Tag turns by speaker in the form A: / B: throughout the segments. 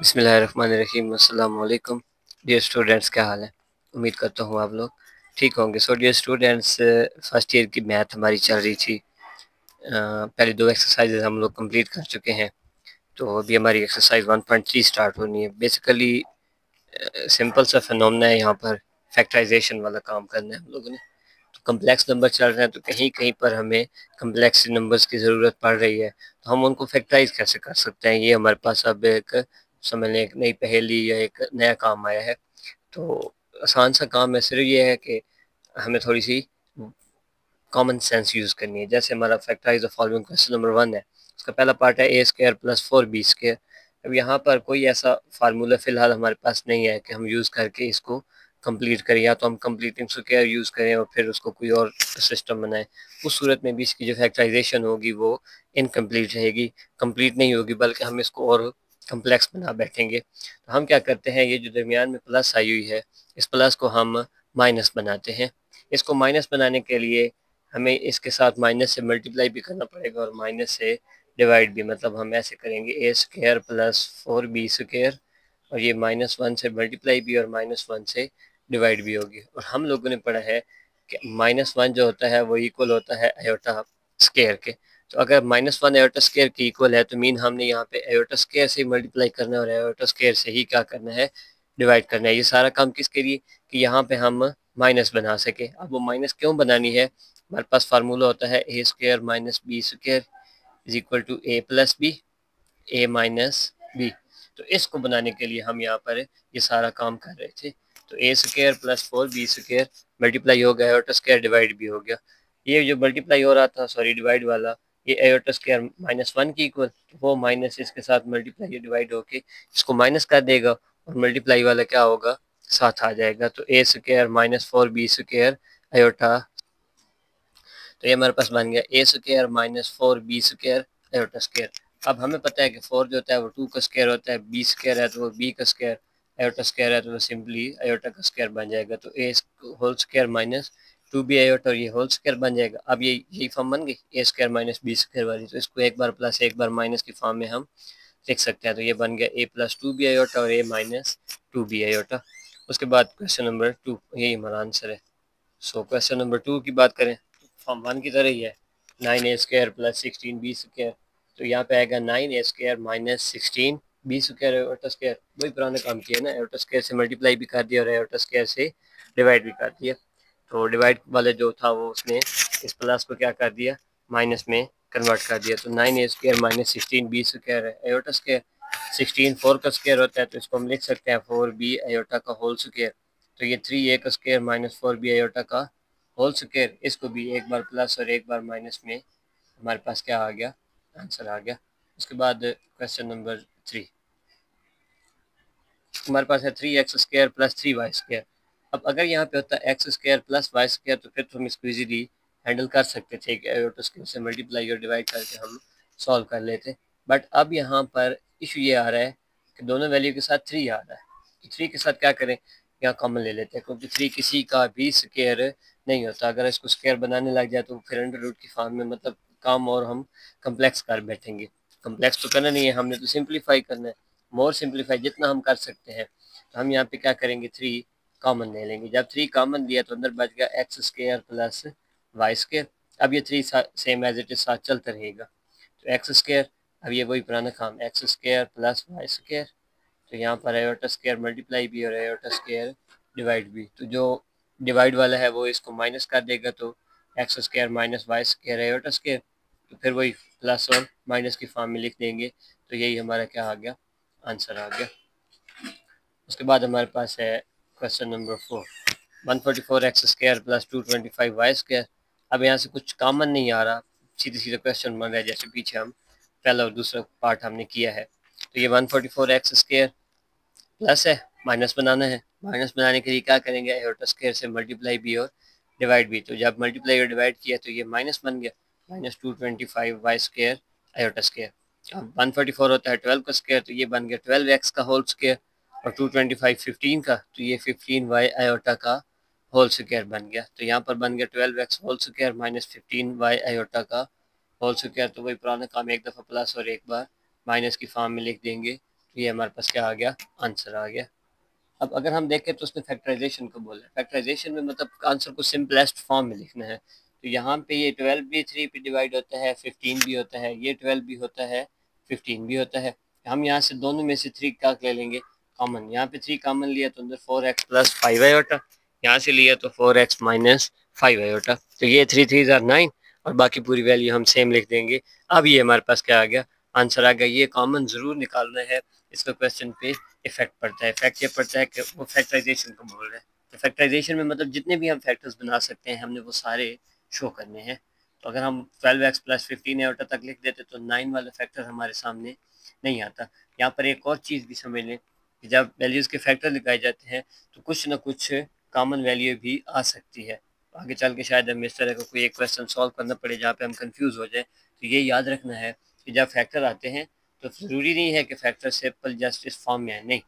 A: बिस्मिल्लाहिर्रहमानिर्रहीम। अस्सलाम वालेकुम डियर स्टूडेंट्स, क्या हाल है? उम्मीद करता हूँ आप लोग ठीक होंगे। So dear students, first year की मैथ हमारी चल रही थी। पहले दो एक्सरसाइजेज हम लोग कंप्लीट कर चुके हैं, तो अभी हमारी एक्सरसाइज 1.3 स्टार्ट होनी है। बेसिकली सिंपल सा फिनोमेना है, यहाँ पर फैक्टराइजेशन वाला काम करना है हम लोगों ने। तो कम्प्लेक्स नंबर चल रहे हैं, तो कहीं कहीं पर हमें कम्प्लेक्स नंबर्स की ज़रूरत पड़ रही है, तो हम उनको फैक्टराइज कैसे कर सकते हैं, ये हमारे पास अब एक समझ लें एक नई पहेली या एक नया काम आया है। तो आसान सा काम है, सिर्फ ये है कि हमें थोड़ी सी कॉमन सेंस यूज़ करनी है। जैसे हमारा factorise the following question number 1 है, उसका पहला पार्ट है a² + 4b²। अब यहाँ पर कोई ऐसा फार्मूला फ़िलहाल हमारे पास नहीं है कि हम यूज़ करके इसको कंप्लीट करें, या तो हम कंप्लीटिंग स्क्वायर यूज़ करें और फिर उसको कोई और सिस्टम बनाएं। उस सूरत में भी इसकी जो फैक्टराइजेशन होगी वो इनकम्प्लीट रहेगी, कंप्लीट नहीं होगी, बल्कि हम इसको और कम्प्लेक्स बना बैठेंगे। तो हम क्या करते हैं, ये जो दरमियान में प्लस आई हुई है, इस प्लस को हम माइनस बनाते हैं। इसको माइनस बनाने के लिए हमें इसके साथ माइनस से मल्टीप्लाई भी करना पड़ेगा और माइनस से डिवाइड भी। मतलब हम ऐसे करेंगे a² + 4b², और ये -1 से मल्टीप्लाई भी और -1 से डिवाइड भी होगी। और हम लोगों ने पढ़ा है कि -1 जो होता है वो इक्वल होता है आयोटा स्क्वायर के। तो अगर -1 आयोटा स्क्वायर के इक्वल है, तो मीन हमने यहाँ पे आयोटा स्क्वायर से ही मल्टीप्लाई करना है और आयोटा स्क्वायर से ही क्या करना है, डिवाइड करना है। ये सारा काम किसके लिए, कि यहाँ पे हम माइनस बना सके। अब वो माइनस क्यों बनानी है, हमारे पास फार्मूला होता है a² - b² is equal to a + b, a - b। तो इसको बनाने के लिए हम यहाँ पर ये सारा काम कर रहे थे। तो a² + 4b² मल्टीप्लाई हो गया, आयोटा स्क्वायर डिवाइड भी हो गया। ये जो मल्टीप्लाई हो रहा था, सॉरी डिवाइड वाला, ये आयोटा स्क्वायर -1 की इक्वल, तो वो माइनस इसके साथ मल्टीप्लाई डिवाइड होके इसको माइनस कर देगा, और मल्टीप्लाई वाला क्या होगा, साथ आ जाएगा। तो a² - 4b² आयोटा, तो ये हमारे पास बन गया a² - 4b² आयोटा स्क्वायर। अब हमें पता है कि 4 जो होता है वो 2 का स्क्वायर होता है, b² है तो वो b का स्क्वायर, आयोटा स्क्वायर है तो वो सिंपली आयोटा का स्क्वायर बन जाएगा। तो a² - 2b आयोटा, और ये होल स्क्वायर बन जाएगा। अब ये यही फॉर्म बन गई a² - b² वाली, तो इसको एक बार प्लस एक बार माइनस की फॉर्म में हम लिख सकते हैं। तो ये बन गया a + 2b आयोटा और a - 2b आयोटा। उसके बाद क्वेश्चन नंबर 2, यही हमारा आंसर है। सो क्वेश्चन नंबर 2 की बात करें, फॉर्म 1 की तरह ही है, 9a² + 16b²। तो यहाँ पे आएगा 9a² - 16b² आयोटा स्क्वायर। वही पुराना काम किया ना, आयोटा स्क्वायर से मल्टीप्लाई भी कर दिया और आयोटा स्क्वायर से डिवाइड भी कर दिया। तो डिवाइड वाले जो था वो उसने इस प्लस को क्या कर दिया, माइनस में कन्वर्ट कर दिया। तो 9a² - 16b² है आयोटा स्क्वायर। 16 4 का स्क्वायर होता है, तो इसको हम लिख सकते हैं 4b आयोटा का होल स्क्वायर। तो ये 3a का स्क्वायर - 4b आयोटा का होल स्क्वायर, इसको भी एक बार प्लस और एक बार माइनस में हमारे पास क्या आ गया, आंसर आ गया। उसके बाद क्वेश्चन नंबर 3, हमारे पास है 3x² + 3y²। अब अगर यहाँ पे होता x² + y², तो फिर तो हम इसको इजीली हैंडल कर सकते थे कि आयोटा स्क्वायर से मल्टीप्लाई और डिवाइड करके हम सॉल्व कर लेते। बट अब यहाँ पर इशू ये आ रहा है कि दोनों वैल्यू के साथ 3 आ रहा है, तो 3 के साथ क्या करें, यहाँ कॉमन ले लेते हैं, क्योंकि 3 किसी का भी स्क्वायर नहीं होता। अगर इसको स्क्वायर बनाने लग जाए तो फिर अंडर रूट की फॉर्म में, मतलब काम और हम कम्प्लेक्स कर बैठेंगे। कम्प्लेक्स तो करना नहीं है, हमने तो सिंप्लीफाई करना है, मोर सिंप्लीफाई जितना हम कर सकते हैं। तो हम यहाँ पे क्या करेंगे, 3 कॉमन ले लेंगे। जब 3 कॉमन लिया तो अंदर बच गया x² + y²। अब ये 3 सेम एज इट इज साथ चलता रहेगा। तो x², अब ये वही पुराना काम, x² + y²। तो यहाँ पर आयोटा स्क्वायर मल्टीप्लाई भी और आयोटा स्क्वायर डिवाइड भी। तो जो डिवाइड वाला है वो इसको माइनस कर देगा, तो x² - y² आयोटा स्क्वायर। तो फिर वही प्लस और माइनस की फॉर्म में लिख देंगे। तो यही हमारा क्या आ गया, आंसर आ गया। उसके बाद हमारे पास है क्वेश्चन नंबर 4, 144x² + 225y²। अब यहाँ से कुछ कॉमन नहीं आ रहा, सीधे सीधे क्वेश्चन बन रहा है जैसे पीछे हम पहला और दूसरा पार्ट हमने किया है। तो ये 144x² प्लस है, माइनस बनाना है। माइनस बनाने के लिए क्या करेंगे, आयोटा स्क्वायर से मल्टीप्लाई भी और डिवाइड भी। तो जब मल्टीप्लाई और डिवाइड किया तो ये माइनस बन गया, -225y² आयोटा स्क्वायर। अब 144 होता है 12 का स्क्वायर, तो ये बन गया 12x का होल स्क्वायर, और 225 15 का, तो ये 15y आयोटा का होल स्क्वायर बन गया। तो यहाँ पर बन गया 12x whole square -15y iota का होल स्क्वायर। तो वही पुराना काम, एक दफ़ा प्लस और एक बार माइनस की फॉर्म में लिख देंगे। ये हमारे पास क्या आ गया, आंसर आ गया। अब अगर हम देखें तो उसने फैक्टराइजेशन को बोला है। फैक्टराइजेशन में मतलब आंसर को सिंपलेस्ट फॉर्म में लिखना है। तो यहाँ पे ये 12 भी 3 पे डिवाइड होता है, 15 भी होता है, ये 12 भी होता है, 15 भी होता है। हम यहाँ से दोनों में से 3 का ले लेंगे कॉमन। यहाँ पे 3 कॉमन लिया तो अंदर 4x प्लस 5 आयोटा, यहाँ से लिया तो 4x माइनस 5 आयोटा। तो ये 3 3 ज़ार 9 और बाकी पूरी वैल्यू हम सेम लिख देंगे। अब ये हमारे पास क्या आ गया, आंसर आ गया। ये कॉमन ज़रूर निकालना है, इसका क्वेश्चन पे इफेक्ट पड़ता है। इफेक्ट ये पड़ता है कि वो फैक्टराइजेशन को बोल रहे हैं। तो फैक्टराइजेशन में मतलब जितने भी हम फैक्टर्स बना सकते हैं हमने वो सारे शो करने हैं। तो अगर हम 12x प्लस 15 एटा तक लिख देते तो 9 वाला फैक्टर हमारे सामने नहीं आता। यहाँ पर एक और चीज़ भी समझ लें कि जब वैल्यूज़ के फैक्टर लगाए जाते हैं तो कुछ ना कुछ कॉमन वैल्यू भी आ सकती है। आगे चल के शायद हमें इस तरह का कोई एक क्वेश्चन सॉल्व करना पड़े जहाँ पे हम कंफ्यूज हो जाए। तो ये याद रखना है कि जब फैक्टर आते हैं तो ज़रूरी नहीं है कि फैक्टर सिंपल जस्ट इस फॉर्म में है, नहीं,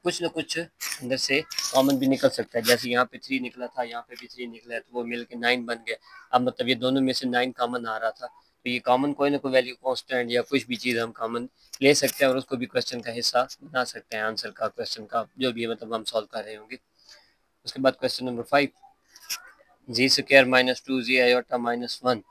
A: कुछ ना कुछ अंदर से कॉमन भी निकल सकता है। जैसे यहाँ पे 3 निकला था, यहाँ पे भी 3 निकला है, तो वो मिल के 9 बन गया। अब मतलब ये दोनों में से 9 कॉमन आ रहा था, तो ये कॉमन कोई ना कोई वैल्यू कांस्टेंट या कुछ भी चीज़ हम कॉमन ले सकते हैं और उसको भी क्वेश्चन का हिस्सा बना सकते हैं, आंसर का, क्वेश्चन का, जो भी है मतलब हम सॉल्व कर रहे होंगे। उसके बाद क्वेश्चन नंबर 5, जी स्क्वायर माइनस 2 जी आयोटा माइनस 1।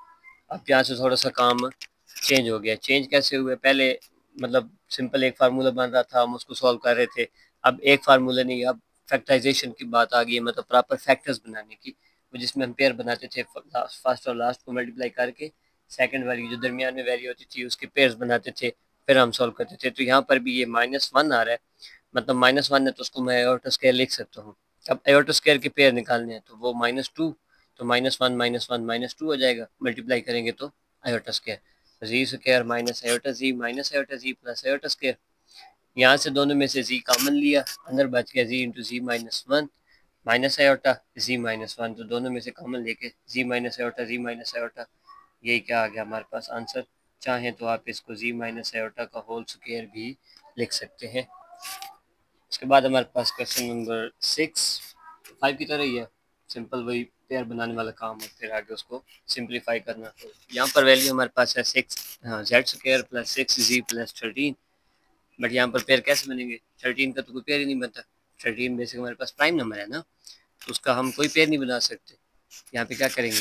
A: अब यहाँ से थोड़ा सा काम चेंज हो गया। चेंज कैसे हुए, पहले मतलब सिंपल एक फार्मूला बन रहा था, हम उसको सॉल्व कर रहे थे। अब एक फार्मूला नहीं, अब फैक्टराइजेशन की बात आ गई है, मतलब प्रॉपर फैक्टर्स बनाने की, जिसमें हम पेयर बनाते थे, फर्स्ट और लास्ट को मल्टीप्लाई करके सेकंड वाली जो दरमियान में वैल्यू होती थी उसके पेयर्स बनाते थे, फिर हम सॉल्व करते थे। तो यहाँ पर भी ये -1 आ रहा है, मतलब -1 है तो उसको मैं एयोटा स्क्वायर लिख सकता हूँ। अब एयोटा स्क्वायर के पेयर निकालने हैं तो वो -2, तो -1 -1 -2 हो जाएगा, मल्टीप्लाई करेंगे तो आयोटा स्क्वायर, जी square minus iota z minus iota z plus iota square. यहाँ से दोनों में से जी कॉमन लिया, अंदर बच गया जी इंटू जी -1 माइनस आयोटा जी -1, तो दोनों में से कॉमन लेके जी minus iota z minus iota, यही क्या आ गया हमारे पास आंसर। चाहें तो आप इसको जी माइनस आयोटा का होल स्क्वायर भी लिख सकते हैं। उसके बाद हमारे पास क्वेश्चन नंबर 6, 5 की तरह ही है, सिंपल वही पेयर बनाने वाला काम है, फिर आगे उसको सिंप्लीफाई करना। तो यहाँ पर वैल्यू हमारे पास है 6 z square plus 6 z plus 13। But यहाँ पर पेयर कैसे बनेंगे, 13 का तो कोई पेयर ही नहीं बनता। 13 बेसिक हमारे पास प्राइम नंबर है ना, तो उसका हम कोई पेयर नहीं बना सकते। यहाँ पे क्या करेंगे,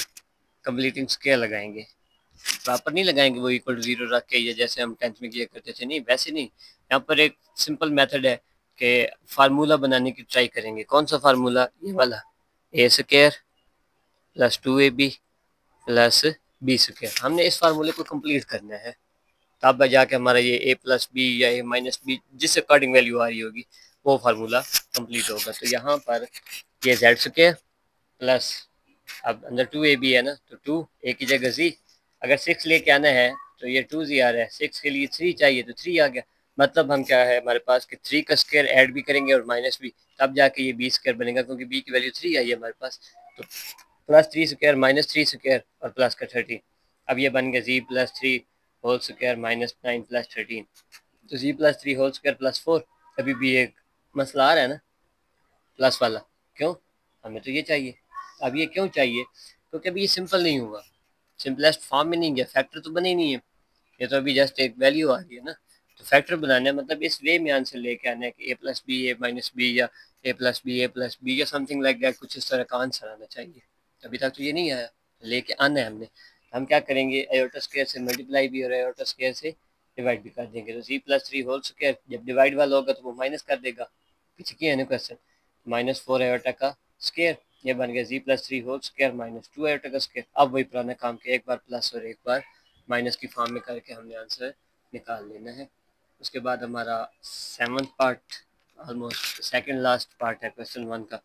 A: कंप्लीटिंग स्क्वायर लगाएंगे, प्रॉपर नहीं लगाएंगे वो इक्वल टू 0 रख के, या जैसे हम 10th में किया करते थे, नहीं वैसे नहीं। यहाँ पर एक सिंपल मेथड है कि फार्मूला बनाने की ट्राई करेंगे। कौन सा फार्मूला, ये वाला, a square plus 2ab plus b square. हमने इस फार्मूले को कंप्लीट करना है, तब जाके हमारा ये ए प्लस बी या ए माइनस बी जिस अकॉर्डिंग वैल्यू आ रही होगी वो फार्मूला कंप्लीट होगा। तो यहाँ पर ये जेड स्क्वायर प्लस, अब अंदर 2ab है ना, तो 2 ए की जगह जी, अगर 6 लेके आना है तो ये 2z आ रहा है, 6 के लिए 3 चाहिए तो 3 आ गया। मतलब हम क्या है हमारे पास कि 3 का स्क्वायर ऐड भी करेंगे और माइनस भी, तब जाके ये बी स्क्वायर बनेगा, क्योंकि बी की वैल्यू 3 आई है हमारे पास। तो प्लस 3 स्क्वायर माइनस 3 स्क्वायर और प्लस का 13। अब ये बन गया z plus 3 whole square minus 9 plus 13। तो z plus 3 whole square plus 4। अभी भी एक मसला आ रहा है ना प्लस वाला, क्यों, हमें तो ये चाहिए। अब ये क्यों चाहिए, क्योंकि अभी ये सिंपल नहीं हुआ, सिंपलेस्ट फॉर्म में नहीं गया, फैक्टर तो बने नहीं है, ये तो अभी जस्ट एक वैल्यू आ रही है ना। तो फैक्टर बनाना है मतलब इस वे में आंसर लेके आना है कि ए प्लस बी ए माइनस बी, या ए प्लस बी ए प्लस बी, या समथिंग लाइक दैट, कुछ इस तरह का आंसर आना चाहिए। अभी तक तो ये नहीं आया, लेके आना है हमने। हम क्या करेंगे, एयोटा स्क्वायर से मल्टीप्लाई भी और एयोटा स्क्वायर से डिवाइड भी कर देंगे। तो जी प्लस 3 होल स्क्वायर जब डिवाइड वाला होगा तो वो माइनस कर देगा, पीछे किया है ना क्वेश्चन, -4 एयोटा का स्क्वायर, ये बन गया z plus 3 whole square -2 aorta का स्क्वायर। अब वही पुराना काम के एक बार प्लस और एक बार माइनस की फॉर्म में करके हमने आंसर निकाल लेना है। उसके बाद हमारा 7th part, almost second last part है क्वेश्चन 1 का।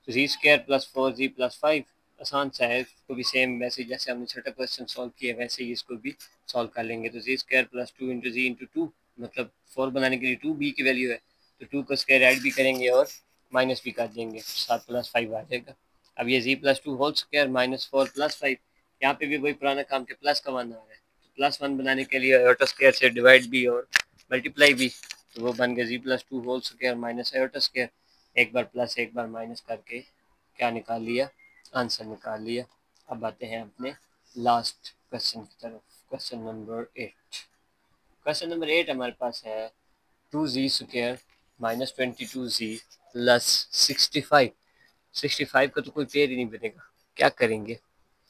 A: जी स्क्वायर प्लस 4 जी प्लस 5, आसान सा है, इसको भी सेम वैसे जैसे हमने छठा क्वेश्चन सॉल्व किया वैसे ही इसको भी सॉल्व कर लेंगे। तो जी स्क्वायर प्लस 2 इंटू जी इंटू 2, मतलब 4 बनाने के लिए 2 बी की वैल्यू है, तो 2 का स्क्वायर ऐड भी करेंगे और माइनस भी कर देंगे, 7 प्लस 5 आ जाएगा। अब ये जी प्लस 2 होल स्क्वायर -4 प्लस 5, यहाँ पे भी वही पुराना काम के प्लस का वन आ रहा है, तो +1 बनाने के लिए आयोटा स्क्वायर से डिवाइड भी और मल्टीप्लाई भी, तो वो बन गया z plus 2 whole square minus iota square, एक बार प्लस एक बार माइनस करके क्या निकाल लिया, आंसर निकाल लिया। अब आते हैं अपने लास्ट क्वेश्चन की तरफ, क्वेश्चन नंबर 8। क्वेश्चन नंबर 8 हमारे पास है 2z² माइनस 22z प्लस 65। 65 का तो कोई पेयर ही नहीं बनेगा, क्या करेंगे?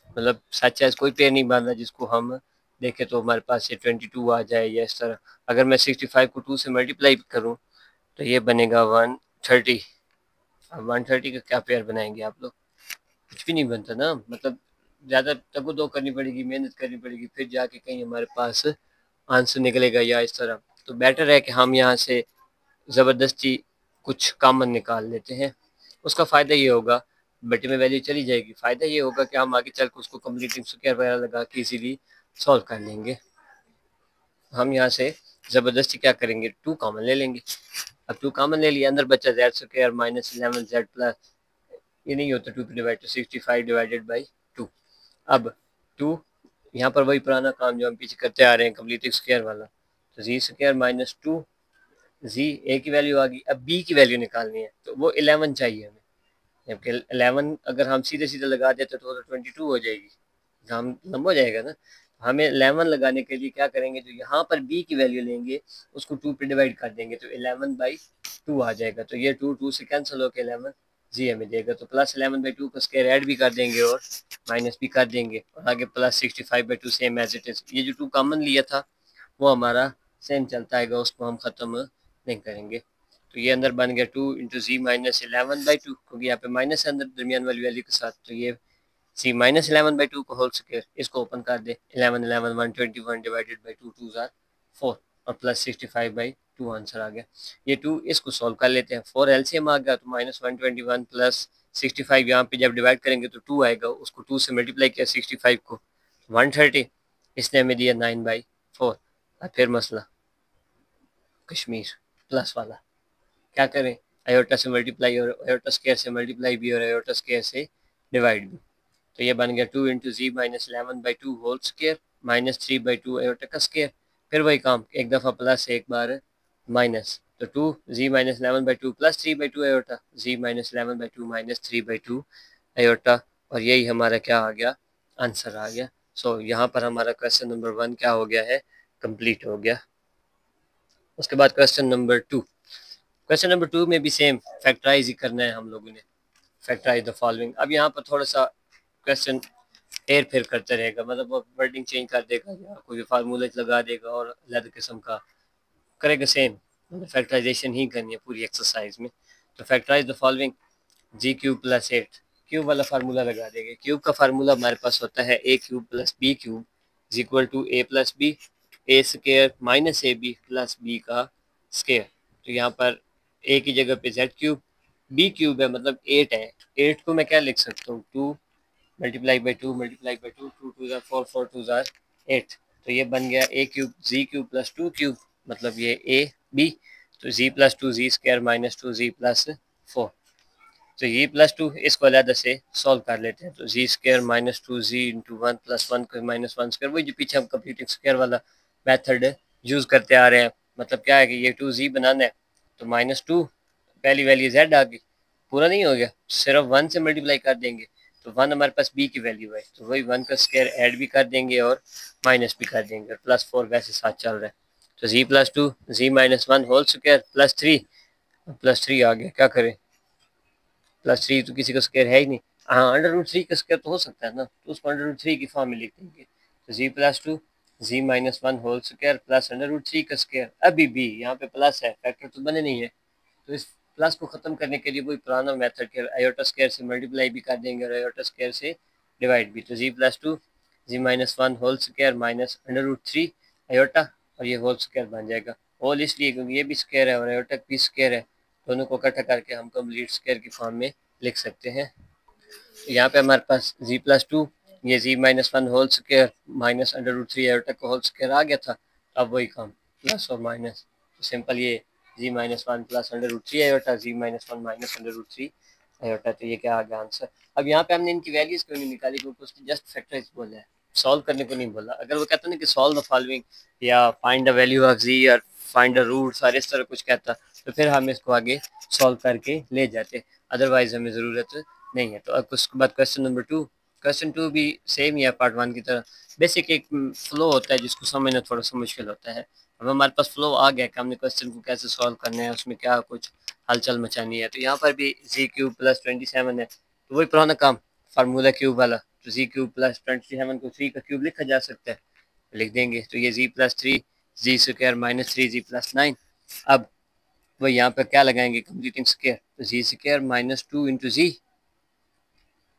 A: मतलब सच है कोई पेयर नहीं बन रहा जिसको हम देखें तो हमारे पास ये 22 आ जाए या इस तरह। अगर मैं 65 को 2 से मल्टीप्लाई करूं तो ये बनेगा 130। अब 130 का क्या पेयर बनाएंगे आप लोग? कुछ भी नहीं बनता ना, मतलब ज़्यादा तगो करनी पड़ेगी, मेहनत करनी पड़ेगी, फिर जाके कहीं हमारे पास आंसर निकलेगा या इस तरह। तो बेटर है कि हम यहाँ से ज़बरदस्ती कुछ कॉमन निकाल लेते हैं। उसका फ़ायदा ये होगा बटे में वैल्यू चली जाएगी, फ़ायदा ये होगा कि हम आगे चल कर उसको कंप्लीटिंग स्क्वायर वगैरह लगा के इजीली सॉल्व कर लेंगे। हम यहाँ से ज़बरदस्ती क्या करेंगे, 2 कॉमन ले लेंगे। अब 2 कॉमन ले लिया, अंदर बचा z² माइनस 11z प्लस, ये नहीं होता 2 डिवाइड टू 65 डिवाइडेड बाई 2। अब 2 यहाँ पर वही पुराना काम जो हम पीछे करते आ रहे हैं, कंप्लीटिंग स्क्वायर वाला। तो z² माइनस 2 जी ए की वैल्यू आ गई। अब बी की वैल्यू निकालनी है तो वो 11 चाहिए हमें, जबकि 11 अगर हम सीधे सीधे लगा देते तो 22 हो जाएगी, काम लंबा हो जाएगा ना। हमें 11 लगाने के लिए क्या करेंगे, जो यहाँ पर बी की वैल्यू लेंगे उसको 2 पे डिवाइड कर देंगे तो 11/2 आ जाएगा। तो ये 2 से कैंसिल होकर 11 जी हमें देगा। तो प्लस 11/2 का स्क्वायर ऐड भी कर देंगे और माइनस भी कर देंगे, और आगे plus 65/2 same as it is. ये जो 2 कॉमन लिया था वो हमारा सेम चलता है, उसको हम ख़त्म नहीं करेंगे। तो ये अंदर बन गया 2 इंटू जी माइनस 11/2, क्योंकि यहाँ पे माइनस है अंदर दरमियान वाली वैल्यू के साथ। तो ये सी माइनस 11/2 को होल स्क्वायर, इसको ओपन कर दे, 11 11 121 डिवाइडेड बाई 2 2 ज़ार 4 और प्लस 65/2 आंसर आ गया। ये 2 इसको सॉल्व कर लेते हैं, 4 एलसीएम आ गया तो माइनस 121 प्लस 65 यहाँ पे जब डिवाइड करेंगे तो 2 आएगा, उसको 2 से मल्टीप्लाई किया 65 को 130, इसने हमें दिया 9/4। और फिर मसला कश्मीर प्लस वाला, क्या करें, आयोटा से मल्टीप्लाई और आयोटा स्क्वायर से मल्टीप्लाई भी और आयोटा स्क्वायर से डिवाइड भी। तो ये बन गया 2 into z minus 11/2 whole square minus 3/2 iota का स्क्वायर। फिर वही काम, एक दफ़ा प्लस एक बार माइनस, तो 2 z minus 11/2 plus 3/2 iota, z minus 11/2 minus 3/2 iota, और यही हमारा क्या आ गया, आंसर आ गया। सो यहाँ पर हमारा क्वेश्चन नंबर 1 क्या हो गया है, कंप्लीट हो गया। उसके बाद क्वेश्चन नंबर 2, क्वेश्चन नंबर 2 में भी सेम फैक्टराइज ही करना है हम लोगों ने, फैक्टराइज द फॉलोइंग। अब यहाँ पर थोड़ा सा क्वेश्चन हेर फेर करते रहेगा, मतलब वो वर्डिंग चेंज कर देगा या कोई फार्मूला लगा देगा और अलग किस्म का करेगा, सेम मतलब फैक्टराइजेशन ही करनी है पूरी एक्सरसाइज में। तो factorise the following, z cube plus 8, cube वाला फार्मूला लगा देंगे। क्यूब का फार्मूला हमारे पास होता है a cube plus b cube is equal to a plus b, a square minus a b plus b का स्क्वायर। तो यहाँ पर ए की जगह पे जेड क्यूब, बी क्यूब है मतलब 8 है, 8 को मैं क्या लिख सकता हूँ, 2 मल्टीप्लाई बाई 2 मल्टीप्लाई बाई 2, 2 2 ज़ार 4 4 2 ज़ार 8। तो ये बन गया ए क्यूब जी क्यूब प्लस 2 क्यूब, मतलब ये ए बी, तो जी प्लस 2 जी स्क्वायर माइनस 2 जी प्लस 4। तो ये प्लस 2 इसको अलग से सॉल्व कर लेते हैं। तो जी स्क्वायर माइनस 2 जी इंटू 1 प्लस 1 को माइनस 1 स्क्वायर, वही जो पीछे हम कंप्लीटिंग स्क्वायर वाला मेथड यूज़ करते आ रहे हैं। मतलब क्या है कि ये 2 जी बनाना है तो माइनस 2 पहली वैल्यू जेड आ गई, पूरा नहीं हो गया, सिर्फ 1 से मल्टीप्लाई कर देंगे तो 1 हमारे पास बी की वैल्यू है, तो वही 1 का स्क्वायर ऐड भी कर देंगे और माइनस भी कर देंगे, और प्लस 4 वैसे साथ चल रहा है। तो z plus 2 z minus 1 whole square plus 3 आ गया, क्या करें, प्लस 3 तो किसी का स्क्वायर है ही नहीं। हाँ अंडर रूट 3 का स्क्वायर तो हो सकता है ना, तो उसको अंडर रूट 3 की फॉर्म में लिख देंगे। तो z plus 2 z minus 1 whole square plus under root 3 का स्क्वायर। अभी भी यहाँ पे प्लस है, फैक्टर तो बने नहीं है, तो इस प्लस को ख़त्म करने के लिए वही पुराना मेथड के आयोटा स्क्वायर से मल्टीप्लाई भी कर देंगे और आयोटा स्क्वायर से डिवाइड भी। तो z plus 2 z minus 1 whole square minus under root 3 iota, और ये होल स्क्वायर बन जाएगा। होल इसलिए क्योंकि ये भी स्क्वायर है और आयोटा भी स्क्वायर है, दोनों को इकट्ठा करके हम कंप्लीट स्क्वायर की फॉर्म में लिख सकते हैं। तो यहाँ पे हमारे पास जी प्लस 2 ये z minus 1 whole square minus under root 3 iota का होल स्क्वायर आ गया था। अब वही काम प्लस और माइनस, तो सिंपल ये z minus 1 plus under root 3 iota, z minus 1 minus under root 3 iota. तो ये क्या आ गया आंसर। अब यहाँ पे हमने इनकी वैल्यूज क्यों नहीं निकाली, क्योंकि उसने जस्ट फैक्टराइज बोला है, सॉल्व करने को नहीं बोला। अगर वो कहता ना कि सॉल्व द फॉलोइंग या फाइंड द वैल्यू ऑफ जी और फाइंड द रूट्स और इस तरह कुछ कहता, तो फिर हम इसको आगे सॉल्व करके ले जाते, अदरवाइज हमें ज़रूरत नहीं है। तो अब उसके बाद क्वेश्चन नंबर 2, क्वेश्चन 2 भी सेम ही है पार्ट 1 की तरह, बेसिक एक फ्लो होता है जिसको समझना थोड़ा सा मुश्किल होता है। अब हमारे पास फ्लो आ गया कि हमने क्वेश्चन को कैसे सॉल्व करना है, उसमें क्या कुछ हलचल मचानी है। तो यहाँ पर भी जी क्यूब प्लस 27 है, तो वही पुराना काम फार्मूला क्यूब वाला। तो जी क्यूब प्लस 27 को 3 का क्यूब लिखा जा सकता है, लिख देंगे। तो ये जी प्लस 3 जी स्क्वायर माइनस 3 जी प्लस 9। अब वही यहाँ पर क्या लगाएंगे, कंप्लीटिंग स्क्वायर, तो जी स्क्वायर माइनस 2 इंटू जी,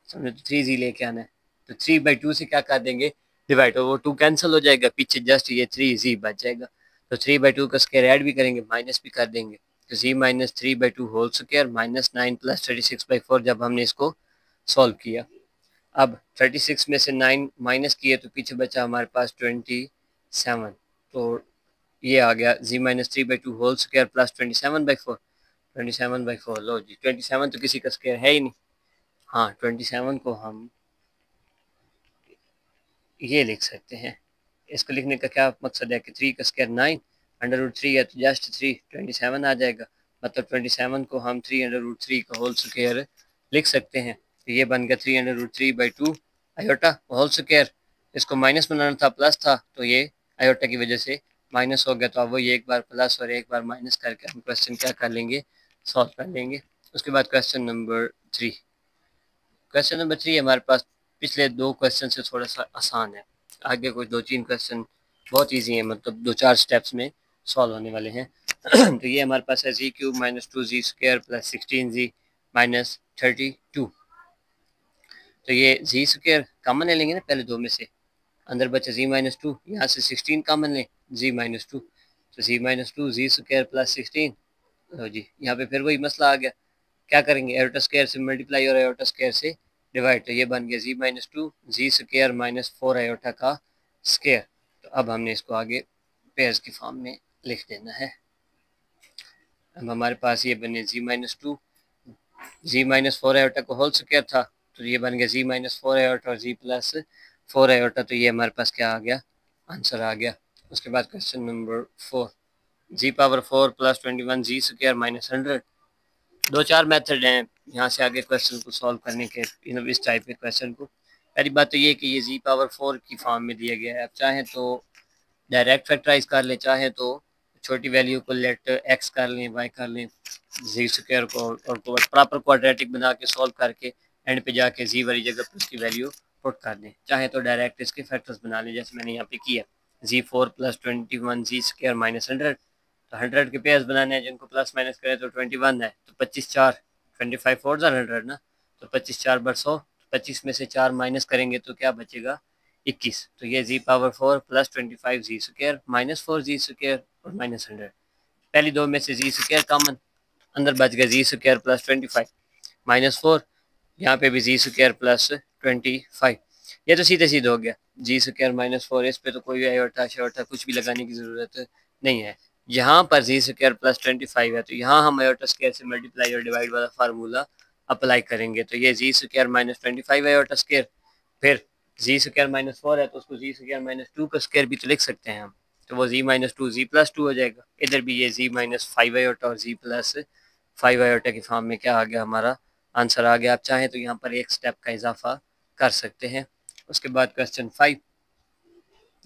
A: समझे, तो 3 जी लेके आना है। तो 3/2 से क्या कर देंगे, डिवाइड, और वो 2 कैंसिल हो जाएगा, पीछे जस्ट ये 3 जी बच जाएगा। तो 3/2 का स्क्वायर ऐड भी करेंगे, माइनस भी कर देंगे। तो z minus 3/2 whole square minus 9 plus 36/4 जब हमने इसको सॉल्व किया। अब 36 में से 9 माइनस किए तो पीछे बचा हमारे पास 27। तो ये आ गया जी माइनस 3/2 होल स्क्वायर प्लस 27/4। 27/4, लो जी, 27 तो किसी का स्क्वायर है ही नहीं। हाँ, 27 को हम ये लिख सकते हैं। इसको लिखने का क्या मकसद है कि 3 का स्क्वायर 9, √3 है तो जस्ट 3 27 आ जाएगा। मतलब 27 को हम 3√3 का होल स्क्वायर लिख सकते हैं। तो ये बन गया 3√3/2 आयोटा होल स्क्वायर। इसको माइनस बनाना था, प्लस था, तो ये आयोटा की वजह से माइनस हो गया। तो अब वो ये एक बार प्लस और एक बार माइनस करके हम क्वेश्चन क्या कर लेंगे, सॉल्व कर लेंगे। उसके बाद क्वेश्चन नंबर 3। क्वेश्चन नंबर 3 हमारे पास पिछले 2 क्वेश्चन से थोड़ा सा आसान है। आगे कुछ 2-3 क्वेश्चन बहुत इजी हैं, मतलब 2-4 स्टेप्स में सॉल्व होने वाले हैं। तो ये हमारे पास है जी क्यूब माइनस 2 जी स्क्वायर प्लस 16 जी माइनस 32। तो ये जी स्क्वायर कॉमन ले लेंगे ना पहले दो में से, अंदर बचे जी माइनस 2, यहाँ से 16 कॉमन लें, जी माइनस 2, तो जी माइनस 2 जी स्क्वायर प्लस 16। लो जी, यहाँ पे फिर वही मसला आ गया, क्या करेंगे, एरोटा स्क्वायर से मल्टीप्लाई और एरोटा स्क्वायर से डिवाइड। तो ये बन गया जी माइनस 2 जी स्क्वायर माइनस 4 एरोटा का स्क्वायर। तो अब हमने इसको आगे पेयर्स की फॉर्म में लिख देना है। अब हमारे पास ये बने जी माइनस 2 जी माइनस 4 एरोटा को होल स्क्वायर था, तो ये बन गया जी माइनस 4 एरोटा और जी प्लस 4 एरोटा। तो ये हमारे पास क्या आ गया, आंसर आ गया। उसके बाद क्वेश्चन नंबर 4, जी पावर 4 प्लस 21 जी स्क्वायर माइनस 100। 2-4 मेथड हैं यहाँ से आगे क्वेश्चन को सॉल्व करने के, इस टाइप के क्वेश्चन को। पहली बात तो ये कि ये जी पावर 4 की फॉर्म में दिया गया है। आप चाहें तो डायरेक्ट फैक्टराइज कर लें, चाहें तो छोटी वैल्यू को लेट एक्स कर लें, वाई कर लें, जी स्क्वायर को और प्रॉपर क्वाड्रेटिक बना के सॉल्व करके एंड पे जाके जी वाली जगह पर उसकी वैल्यू पुट कर दें। चाहे तो डायरेक्ट इसके फैक्टर्स बना लें, जैसे मैंने यहाँ पे किया, जी 4 प्लस 21 जी स्क्वायर माइनस 100। तो 100 के पेयर्स बनाने हैं जिनको प्लस माइनस करें तो 21 है, तो 25×4 25 4 100 ना, तो 25×4 = 100। 25 में से 4 माइनस करेंगे तो क्या बचेगा, 21। तो ये जी पावर 4 प्लस 25 जी स्क्वायर माइनस 4 जी स्क्वायर और माइनस 100। पहली दो में से जी स्क्वायर कॉमन, अंदर बच गया जी स्क्वायर प्लस 25 माइनस 4, यहाँ पे भी जी स्क्वायर प्लस 25। ये तो सीधे सीधे हो गया, जी स्क्वायर माइनस 4, इस पे तो कोई आयोटा शयोटा कुछ भी लगाने की ज़रूरत नहीं है। यहाँ पर जी स्क्वायर प्लस 25 है, तो यहाँ हम आयोटा स्क्वायर से मल्टीप्लाई और डिवाइड वाला फार्मूला अप्लाई करेंगे। तो ये z square minus 25 iota square, फिर जी स्क्वायर माइनस 4 है तो उसको जी स्क्वायर माइनस 2 का स्क्वायर भी तो लिख सकते हैं हम, तो वो जी माइनस 2 जी प्लस 2 हो जाएगा। इधर भी ये जी माइनस 5 आयोटा और जी प्लस 5 आयोटा की फॉर्म में क्या आ गया, हमारा आंसर आ गया। आप चाहें तो यहाँ पर एक स्टेप का इजाफा कर सकते हैं। उसके बाद क्वेश्चन 5,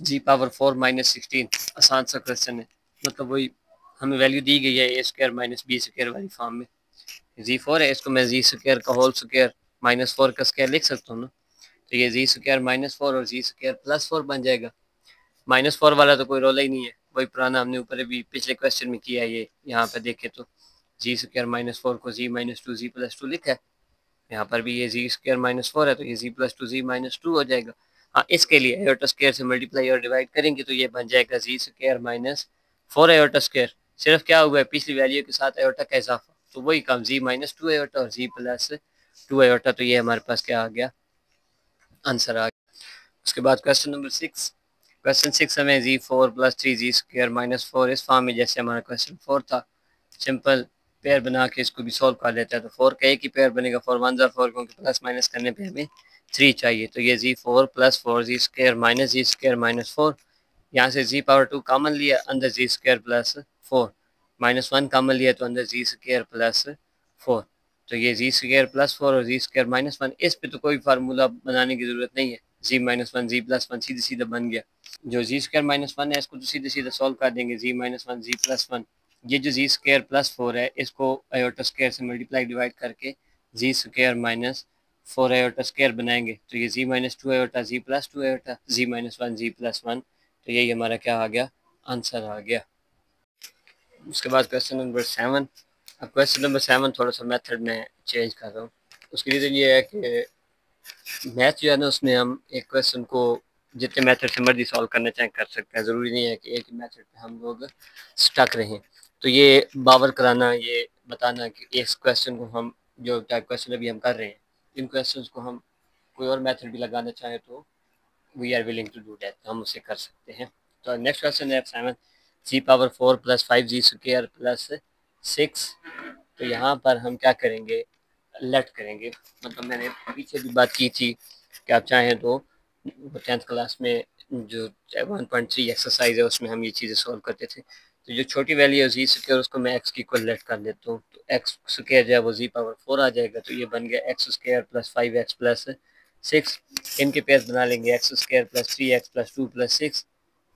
A: जी पावर 4 माइनस 16, आसान सा क्वेश्चन है, मतलब वही हमें वैल्यू दी गई है ए स्क्वायर माइनस बी स्क्वायर वाली फॉर्म में। जी 4 है, इसको मैं जी स्क्वायर का होल स्क्वायर माइनस 4 का स्क्वायर लिख सकता हूँ ना, तो ये जी स्क्वायर माइनस 4 और जी स्क्वायर प्लस 4 बन जाएगा। माइनस 4 वाला तो कोई रोला ही नहीं है, वही पुराना हमने ऊपर भी पिछले क्वेश्चन में किया है। ये यहाँ पे देखे तो जी स्क्वायर माइनस 4 को जी माइनस 2 जी प्लस 2 लिखा है, यहाँ पर भी ये जी स्क्वायर माइनस 4 है तो ये जी प्लस 2 जी माइनस 2 हो जाएगा। हाँ, इसके लिए एयोटा स्क्वायर से मल्टीप्लाई और डिवाइड करेंगे तो ये बन जाएगा जी स्क्वायर माइनस 4 एयोटा स्क्वायर। सिर्फ क्या हुआ है, पिछली वैल्यू के साथ एयोटा का इजाफा, तो वही काम जी माइनस 2 एयोटा और जी प्लस 2 एयोटा। तो ये हमारे पास क्या आ गया, आंसर आ गया। उसके बाद क्वेश्चन नंबर 6, क्वेश्चन 6 हमें जी 4 प्लस 3 जी स्क्वायर माइनस 4 इस फॉर्म में, जैसे हमारा क्वेश्चन 4 था, सिंपल पेयर बना के इसको भी सॉल्व कर लेता है। तो 4 का एक ही पेयर बनेगा, 4 1 ज़ा 4, क्योंकि प्लस माइनस करने पे हमें 3 चाहिए। तो ये जी 4 प्लस 4 जी स्क्वायर माइनस जी स्क्वायर माइनस 4, यहाँ से जी पावर 2 कॉमन लिया, अंदर जी स्क्वायर प्लस 4, माइनस 1 कॉमन लिया तो अंदर जी स्क्वायर प्लस 4। तो ये जी स्क्वायर प्लस 4 और जी स्क्वायर माइनस 1, इस पे तो कोई फार्मूला बनाने की ज़रूरत नहीं है, जी minus one z plus one सीधे सीधा बन गया। जो जी स्क्वायर माइनस वन है इसको तो सीधे सीधा सॉल्व कर देंगे, z minus one z plus one. ये जो जी स्क्वायर प्लस फोर है इसको आयोटा स्क्वायर से मल्टीप्लाई डिवाइड करके z square minus four iota square बनाएंगे, तो ये z minus two iota z plus two iota z minus one z plus one. तो यही हमारा क्या आ गया, आंसर आ गया। उसके बाद क्वेश्चन नंबर 7। अब क्वेश्चन नंबर 7 थोड़ा सा मेथड में चेंज कर रहा हूँ। उसकी रीज़न ये है कि मैथ जो है ना उसमें हम एक क्वेश्चन को जितने मेथड से मर्जी सॉल्व करना चाहें कर सकते हैं, ज़रूरी नहीं है कि एक ही मेथड पे हम लोग स्टक रहें। तो ये बावर कराना, ये बताना कि इस क्वेश्चन को हम जो टाइप क्वेश्चन अभी हम कर रहे हैं इन क्वेश्चंस को हम कोई और मेथड भी लगाना चाहें तो we are willing to do that, हम उसे कर सकते हैं। तो नेक्स्ट क्वेश्चन है 7, जी पावर 4 प्लस 5 जी स्क्वायर प्लस 6। तो यहाँ पर हम क्या करेंगे, लेट करेंगे। मतलब मैंने पीछे भी बात की थी कि आप चाहें तो 10th क्लास में जो 1.3 एक्सरसाइज है उसमें हम ये चीज़ें सॉल्व करते थे। तो जो छोटी वैल्यू है जी स्क्वायर उसको मैं एक्स की इक्वल लेट कर देता हूँ, तो एक्स स्क्वायर जो है वो जी पावर 4 आ जाएगा। तो ये बन गया x square plus 5x plus 6। इनके पेयर्स बना लेंगे, x square plus 3x plus 2 plus 6।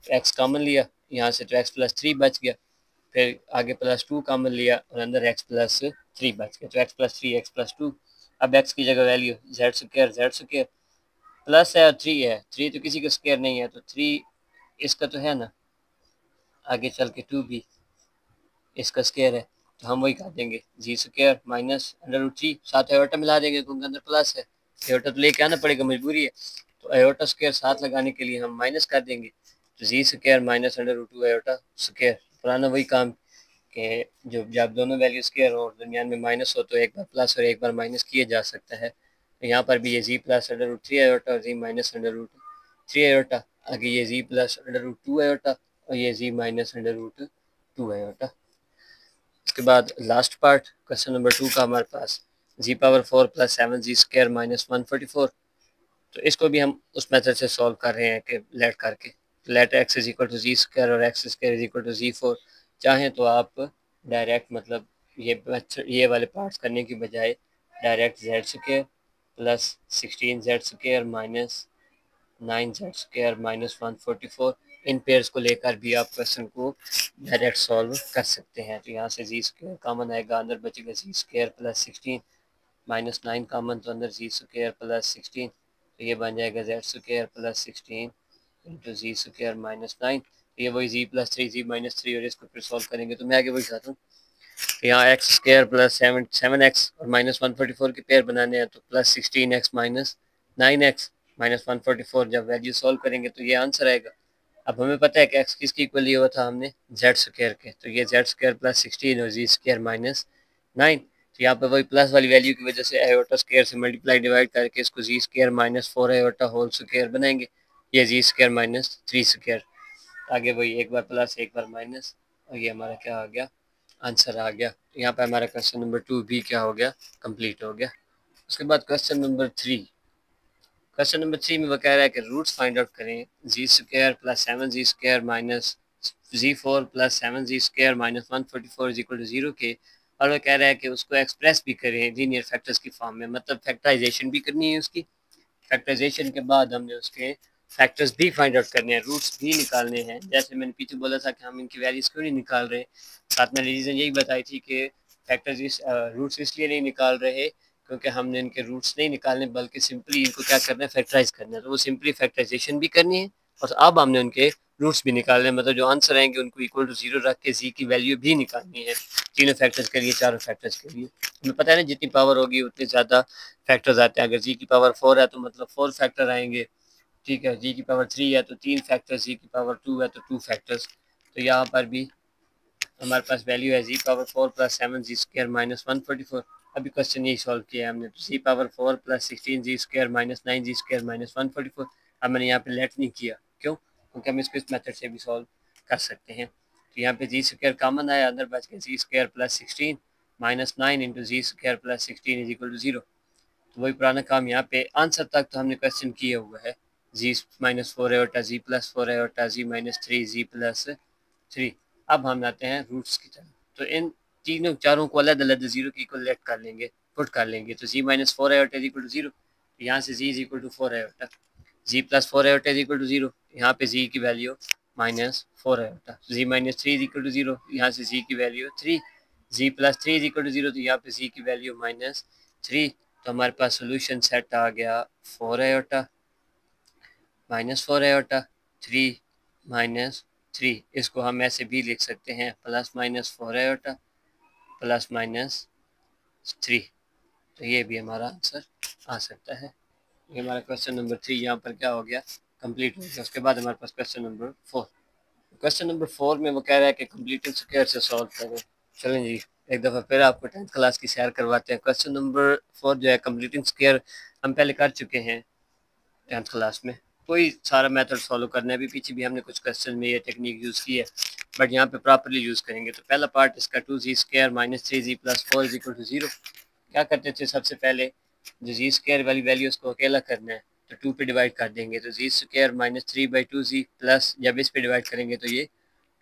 A: X common लिया यहाँ से तो एक्स प्लस 3 बच गया, फिर आगे प्लस 2 कॉमन लिया और अंदर एक्स प्लस 3 बच गया, तो एक्स प्लस 3 एक्स प्लस 2। अब एक्स की जगह वैल्यू जेड स्क्वायर प्लस है और 3 है, 3 तो किसी का स्क्वायर नहीं है तो 3 इसका तो है ना, आगे चल के 2 भी इसका स्क्वायर है। तो हम वही कर देंगे, z square minus under root 3, साथ एयोटा मिला देंगे क्योंकि अंदर प्लस है, एयोटा तो लेके आना पड़ेगा, मजबूरी है। तो एयोटा स्क्वायर साथ लगाने के लिए हम माइनस कर देंगे, तो z square minus under root 2 iota square. पुराना वही काम कि जो जब दोनों वैल्यू स्क्वायर हो और दरमियान में माइनस हो तो एक बार प्लस और एक बार माइनस किया जा सकता है। तो यहाँ पर भी ये जी प्लस अंडर रूट 3 आयोटा और जी माइनस अंडर रूट 3 आयोटा, आगे ये जी प्लस अंडर रूट 2 आयोटा और ये z minus under root 2 iota. उसके बाद लास्ट पार्ट क्वेश्चन नंबर 2 का हमारे पास जी power 4 plus 7 z square minus 144। तो इसको भी हम उस मेथड से सॉल्व कर रहे हैं कि लेट करके, let x is equal to z square और x square is equal to z 4। चाहें तो आप डायरेक्ट मतलब ये वाले पार्ट्स करने की बजाय direct Z square plus 16 Z square minus 9 Z square minus 144 इन पेयर्स को लेकर भी आप क्वेश्चन को डायरेक्ट सॉल्व कर सकते हैं। तो यहाँ से जी स्क्वायर कॉमन आएगा, अंदर बचेगा जी स्क्वायर प्लस 16 माइनस 9 कॉमन, तो अंदर जी स्क्वायर प्लस 16, तो ये बन जाएगा Z square plus 16 into z square minus 9। ये वही जी प्लस 3 जी माइनस 3 और इसको फिर सॉल्व करेंगे तो मैं आगे वही चाहता हूँ। यहाँ एक्स स्क्वायर प्लस 7x और माइनस 144 के पेयर बनाने हैं, तो plus 16x minus 9x minus 144 जब वैल्यू सॉल्व करेंगे तो ये आंसर आएगा। अब हमें पता है कि एक्स किसकी इक्वल लिया हुआ था हमने, जेड स्क्वायर के, तो ये जेड स्क्वायर प्लस 16 और जी स्क्वायर माइनस 9। तो यहाँ पे वही प्लस वाली वैल्यू की वजह से आयोटा स्क्वायर से मल्टीप्लाई डिवाइड करके इसको z square minus 4 iota whole square बनाएंगे, ये जी स्क्वायर माइनस 3 स्क्वायर, आगे वही एक बार प्लस एक बार माइनस, और ये हमारा क्या आ गया, आंसर आ गया। तो यहाँ पे हमारा क्वेश्चन नंबर 2 भी क्या हो गया, कंप्लीट हो गया। उसके बाद क्वेश्चन नंबर 3, क्वेश्चन नंबर 3 में वो कह रहा है कि रूट्स फाइंड आउट करें z square plus 7 z square minus z 4 plus 7 z square minus 144 is equal to 0 के। और वो कह रहा है कि उसको एक्सप्रेस भी करें लीनियर फैक्टर्स की फॉर्म में, मतलब फैक्टराइजेशन भी करनी है उसकी, फैक्टराइजेशन के बाद हमने उसके फैक्टर्स भी फाइंड आउट करने हैं, रूट्स भी निकालने हैं। जैसे मैंने पीछे बोला था कि हम इनकी वैल्यूज क्यों नहीं निकाल रहे, साथ में रीज़न यही बताई थी कि फैक्टर्स रूट्स इसलिए नहीं निकाल रहे क्योंकि हमने इनके रूट्स नहीं निकालने बल्कि सिंपली इनको क्या करना है, फैक्टराइज करना है। तो वो सिंपली फैक्टराइजेशन भी करनी है और अब हमने उनके रूट्स भी निकालने हैं, मतलब जो आंसर आएंगे उनको इक्वल टू 0 रख के जी की वैल्यू भी निकालनी है तीनों फैक्टर्स के लिए, चारों फैक्टर्स के लिए। हमें पता है ना जितनी पावर होगी उतने ज़्यादा फैक्टर्स आते हैं। अगर जी की पावर 4 है तो मतलब 4 फैक्टर आएंगे, ठीक है, जी की पावर 3 है तो 3 फैक्टर्स, जी की पावर 2 है तो 2 फैक्टर्स। तो यहाँ पर भी हमारे पास वैल्यू है जी power 4 plus 7 z square minus 144। अभी क्वेश्चन यही सॉल्व किया है हमने, तो जी पावर 4 प्लस 16 जी स्क्वायर माइनस 9 जी स्क्वायर माइनस 144। अब मैंने यहाँ पे लेट नहीं किया, क्यों, क्योंकि हम इसको इस मेथड से भी सॉल्व कर सकते हैं। तो यहाँ पे जी स्क्वायर कॉमन आया, अंदर बच गया z square plus 16 minus 9 into z square plus 16 is equal to 0। तो वही पुराना काम यहाँ पे, आंसर तक तो हमने क्वेश्चन किया हुआ है, जी minus 4 iota z plus 4 iota z minus 3 z plus 3। अब हम आते हैं रूट्स की तरफ, तो इन तीनों चारों को अलग अलग जीरो की इक्वल लेट कर लेंगे, पुट कर लेंगे। तो z minus 4 iota is equal to 0, यहाँ से z is equal to 4 iota, z plus 4 iota is equal to 0, यहाँ पे जी की value minus 4 iota, z minus 3 is equal to 0, यहाँ से जी की value 3, z plus 3 is equal to 0, तो यहाँ पे जी की वैल्यू माइनस 3, तो हमारे पास सोल्यूशन सेट आ गया 4 आयोटा माइनस 4 आयोटा 3 माइनस 3, इसको हम ऐसे भी लिख सकते हैं plus minus 4 iota plus minus 3, तो ये भी हमारा आंसर आ सकता है। ये हमारा क्वेश्चन नंबर 3 यहाँ पर क्या हो गया, कंप्लीट हो गया। उसके बाद हमारे पास क्वेश्चन नंबर 4, क्वेश्चन नंबर 4 में वो कह रहा है कि कंप्लीटिंग स्क्वायर से सॉल्व करें। चलें जी, एक दफ़ा फिर आपको 10th क्लास की सैर करवाते हैं। क्वेश्चन नंबर 4 जो है कंप्लीटिंग स्क्वायर हम पहले कर चुके हैं 10th क्लास में, कोई सारा मेथड फॉलो करना है। अभी पीछे भी हमने कुछ क्वेश्चन में ये टेक्निक यूज़ की है, बट यहाँ पे प्रॉपरली यूज़ करेंगे। तो पहला पार्ट इसका 2z square minus 3z plus 4 is equal to 0। क्या करते थे, सबसे पहले जो जी स्क्वायर वाली वैल्यू उसको अकेला करना है, तो 2 पे डिवाइड कर देंगे, तो z square minus 3/2z plus, जब इस पे डिवाइड करेंगे तो ये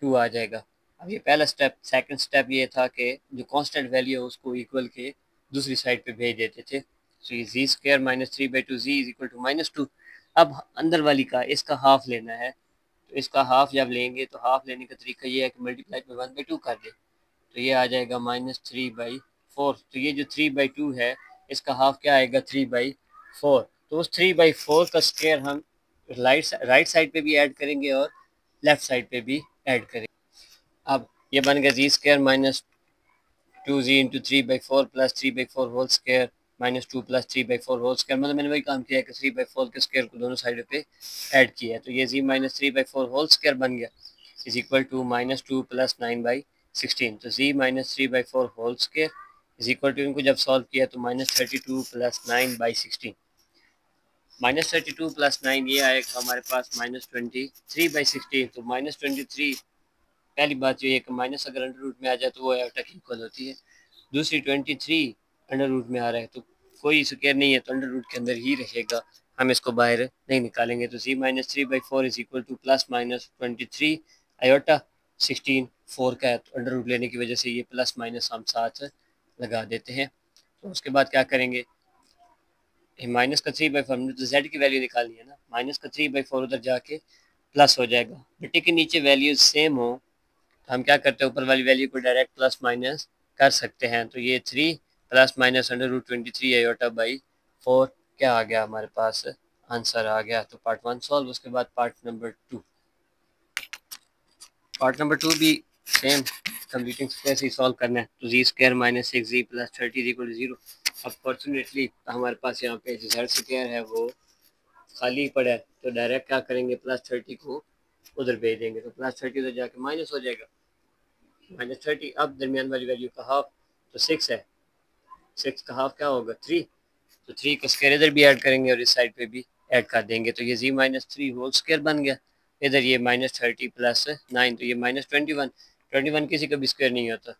A: 2 आ जाएगा। अब ये पहला स्टेप। सेकंड स्टेप ये था कि जो कांस्टेंट वैल्यू है उसको इक्वल के दूसरी साइड पे भेज देते थे। तो ये z square minus 3/2z is equal to -2। अब अंदर वाली का इसका हाफ लेना है, तो इसका हाफ जब लेंगे तो हाफ लेने का तरीका ये है कि मल्टीप्लाई में 1/2 कर दे, तो ये आ जाएगा -3/4। तो ये जो 3/2 है इसका हाफ क्या आएगा 3/4। तो उस 3/4 का स्क्वायर हम राइट साइड पे भी ऐड करेंगे और लेफ्ट साइड पे भी ऐड करेंगे। अब ये बन गया z square minus 2z into 3/4 plus 3/4 whole square minus 2 plus 3/4 whole square, मतलब मैंने वही काम किया है कि 3/4 के स्क्वायर को दोनों साइड पे ऐड किया है। तो ये z माइनस 3/4 होल स्क्वायर बन गया इज इक्वल टू -2 प्लस 9/16। तो z minus 3/4 whole square is equal to, इनको जब सॉल्व किया तो -32 प्लस 9/16, -32 प्लस 9 ये आएगा हमारे पास -23/16। तो -23, पहली बात ये है कि माइनस अगर अंडर रूट में आ जाए तो वो आयोटा की इक्वल होती है। दूसरी 23 अंडर रूट में आ रहा है तो कोई स्क्वायर नहीं है तो अंडर रूट के अंदर ही रहेगा, हम इसको बाहर नहीं निकालेंगे। तो z minus 3/4 is equal to plus minus 23 iota 16 4 का है, तो अंडर रूट लेने की वजह से ये प्लस माइनस हम साथ लगा देते हैं। तो उसके बाद क्या करेंगे, माइनस का 3/4, हमने तो z की वैल्यू निकालनी है ना, माइनस का 3/4 उधर जाके प्लस हो जाएगा। बेटे के नीचे वैल्यूज सेम हो तो हम क्या करते हैं, ऊपर वाली वैल्यू को डायरेक्ट प्लस माइनस कर सकते हैं। तो ये 3 plus minus under root 23 iota by 4 क्या आ गया हमारे पास, आंसर आ गया। तो पार्ट 1 सॉल्व। उसके बाद पार्ट नंबर 2, पार्ट नंबर 2 भी सेम कंप्लीटिंग स्क्वायर से सॉल्व करना है। तो z square minus 6z plus 30 is equal to 0। Unfortunately हमारे पास यहाँ पे जो जेड स्क्वायर है वो खाली पड़ा है, तो डायरेक्ट क्या करेंगे, प्लस 30 को उधर भेज देंगे, तो प्लस 30 उधर जाके माइनस हो जाएगा, -30। अब दरमियान वाली वैल्यू का हाफ तो 6 है, 6 का हाफ क्या होगा 3, तो 3 का स्क्वायर इधर भी ऐड करेंगे और इस साइड पे भी ऐड कर देंगे, तो ये z माइनस 3 होल स्क्वायर बन गया। इधर ये -30 प्लस 9, तो ये -21, 21 किसी का भी स्क्वायर नहीं होता,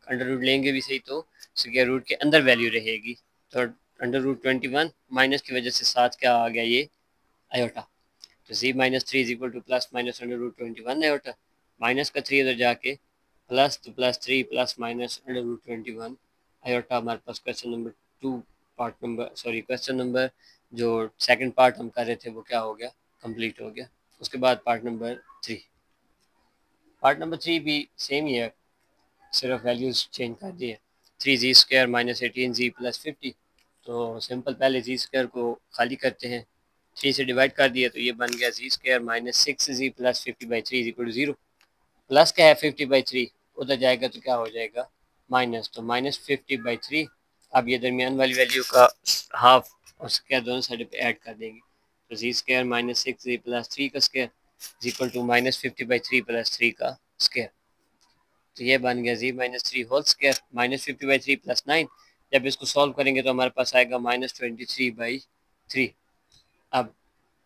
A: अंडर रूट लेंगे भी सही तो स्क्वायर रूट के अंदर वैल्यू रहेगी। तो अंडर रूट 21 माइनस की वजह से साथ क्या आ गया ये आयोटा, तो z minus 3 is equal to plus minus under root 21 iota, minus का 3 उधर जाके प्लस, तो plus 3 plus minus under root 21 iota. हमारे पास question number 2 part number question number जो सेकंड पार्ट हम कर रहे थे वो क्या हो गया, कंप्लीट हो गया। उसके बाद पार्ट नंबर 3, पार्ट नंबर 3 भी सेम ही है, सिर्फ वैल्यूज चेंज कर दी है। 3z square minus 18z plus 50, तो सिंपल पहले जी स्क्वायर को खाली करते हैं, 3 से डिवाइड कर दिया तो ये बन गया z square minus 6z plus 50/3 is equal to 0। Plus क्या है 50/3, उधर जाएगा तो क्या हो जाएगा माइनस, तो -50/3। अब ये दरमियान वाली वैल्यू का हाफ और स्क्वायर दोनों साइड पे ऐड कर देंगे, तो z square minus 6z plus 3 का square is equal to -50/3 plus 3 का स्क्वायर। तो ये बन गया z minus 3 whole square -50/3 plus 9। जब इसको सॉल्व करेंगे तो हमारे पास आएगा -23/3। अब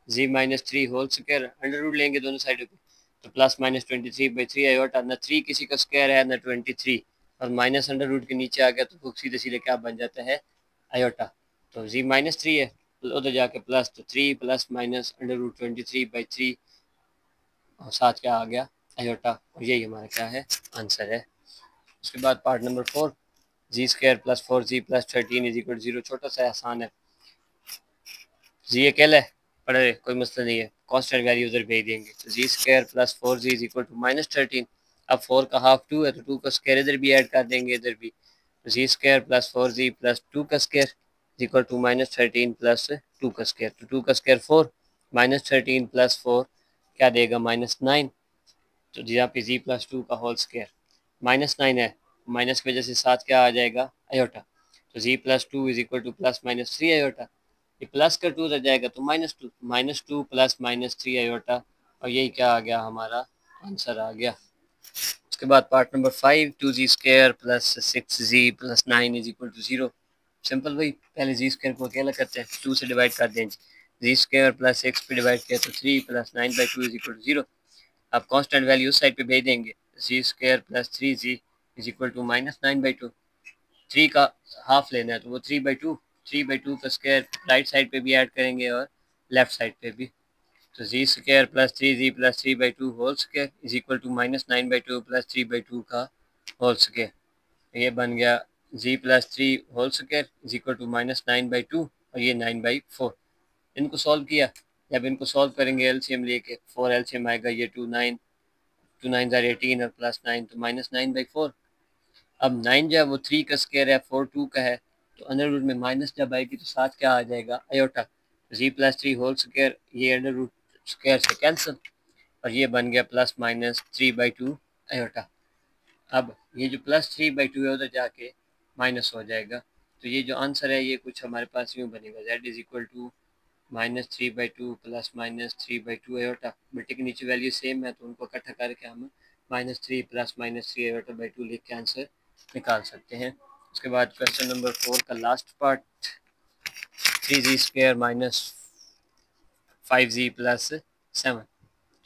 A: z minus 3 whole square under root लेंगे दोनों साइडों पे, तो प्लस -23/3 आयोटा, ना 3 किसी का स्क्वायर है ना 23, और माइनस अंडर रूट के नीचे आ गया तो सीधे सीधे क्या बन जाता है आयोटा। तो z माइनस 3 है, उधर जाके प्लस, तो 3 प्लस माइनस अंडर रूट 23/3 और साथ क्या आ गया आयोटा, और यही हमारा क्या है आंसर है। उसके बाद part number 4, z square plus 4z plus 13 is equal 0, छोटा सा आसान है। जी अकेला है पढ़े, कोई मसला नहीं है, कांस्टेंट वैल्यू उधर भेज देंगे। तो z square plus 4z is equal to -13। अब 4 का हाफ 2 है, तो 2 का स्क्वायर इधर भी ऐड कर देंगे, इधर भी। तो z square plus 4z plus 2 का square is equal to -13 plus 2 का स्क्वायर। तो 2 का स्क्वायर 4, -13 प्लस 4 क्या देगा, -9। तो जी यहाँ पे जी प्लस 2 का होल स्क्वायर, -9 है, माइनस की वजह से साथ क्या आ जाएगा, आयोटा। तो z plus 2 is equal to plus -3 iota. ये प्लस का 2 उधर जाएगा तो -2, -2 प्लस -3 आयोटा, और यही क्या आ गया, हमारा आंसर आ गया। उसके बाद part number 5, 2z square plus 6z plus 9 is equal to 0। Simple भाई, पहले जी स्क्वायर को अकेला करते हैं, 2 से डिवाइड कर दें। जी स्क्वायर प्लस 6 पे डिवाइड किया तो 3 प्लस 9/2 इज इक्वल टू 0। आप कांस्टेंट वैल्यू उस साइड पे भेज देंगे। Z square plus 3z is equal to -9/2। 3 का हाफ लेना है तो वो 3/2, 3/2 का स्क्वायर राइट साइड पे भी ऐड करेंगे और लेफ्ट साइड पे भी। तो z square plus 3z plus 3/2 whole square is equal to -9/2 plus 3/2 का होल स्क्वायर। ये बन गया z plus 3 whole square is equal to -9/2, और ये 9/4। इनको सॉल्व किया, जब इनको सॉल्व करेंगे एलसीएम लेके, 4 एलसीएम आएगा, ये 2 9, 2 9 18 और प्लस 9 तो -9/4। अब 9 जो है वो 3 का स्क्वायर है, 4 2 का है, तो अंडर रूट में माइनस जब आएगी तो साथ क्या आ जाएगा, iota. Z plus 3 whole square, ये अंडर रूट स्क्वायर से कैंसिल, और ये बन गया प्लस माइनस 3/2 आयोटा। अब ये जो प्लस 3/2 है उधर जाके माइनस हो जाएगा। तो ये जो आंसर है ये कुछ हमारे पास यूँ बनेगा, z is equal to -3/2 plus -3/2 iota. बेटे के नीचे वैल्यू सेम है तो उनको इकट्ठा करके हम -3 प्लस -3 आयोटा/2 लिख के आंसर निकाल सकते हैं। उसके बाद क्वेश्चन नंबर 4 का last part, 3z square minus 5z plus 7।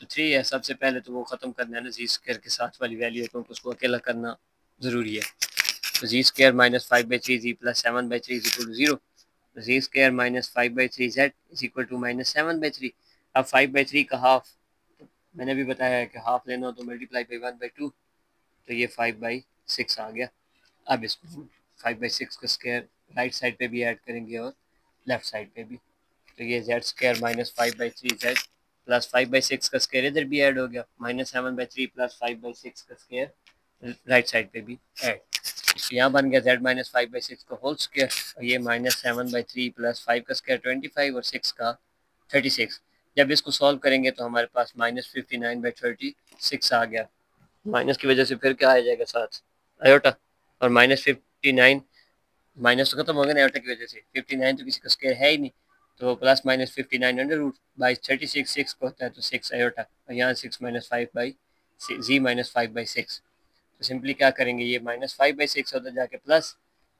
A: तो 3 है, सबसे पहले तो वो ख़त्म करना है ना, जी स्क्वायर के साथ वाली वैल्यू है क्योंकि उसको अकेला करना ज़रूरी है। तो z square minus 5/3 z plus 7/3 is equal to 0। Z square minus 5/3 z is equal to -7/3। अब 5/3 का हाफ, मैंने भी बताया है कि हाफ लेना हो तो मल्टीप्लाई बाई 1/2, तो ये 5/6 आ गया। अब इसको 5/6 का स्क्वायर राइट साइड पे भी ऐड करेंगे और लेफ्ट साइड पे भी। तो ये जेड स्क्वायर -5/3 जेड प्लस 5/6 का स्क्वायर इधर भी ऐड हो गया, -7/3 प्लस 5/6 का स्क्वायर राइट साइड पे भी ऐड। तो यहाँ बन गया z-5/6 का होल स्क्वायर, और ये -7/3 प्लस 5 का स्क्वायर 25 और 6 का 36। जब इसको सॉल्व करेंगे तो हमारे पास -59/36 आ गया। माइनस की वजह से फिर क्या आ जाएगा साथ, आयोटा। और -59, माइनस तो खत्म हो गया ना आयोटा की वजह से, 59 तो किसी का स्क्वायर है ही नहीं, तो प्लस -59 अंडर रूट बाई 36, 6 को होता है तो 6 आयोटा, और यहाँ 6 - 5/, जी -5/6। तो सिंपली क्या करेंगे, ये -5/6 होता जाके प्लस,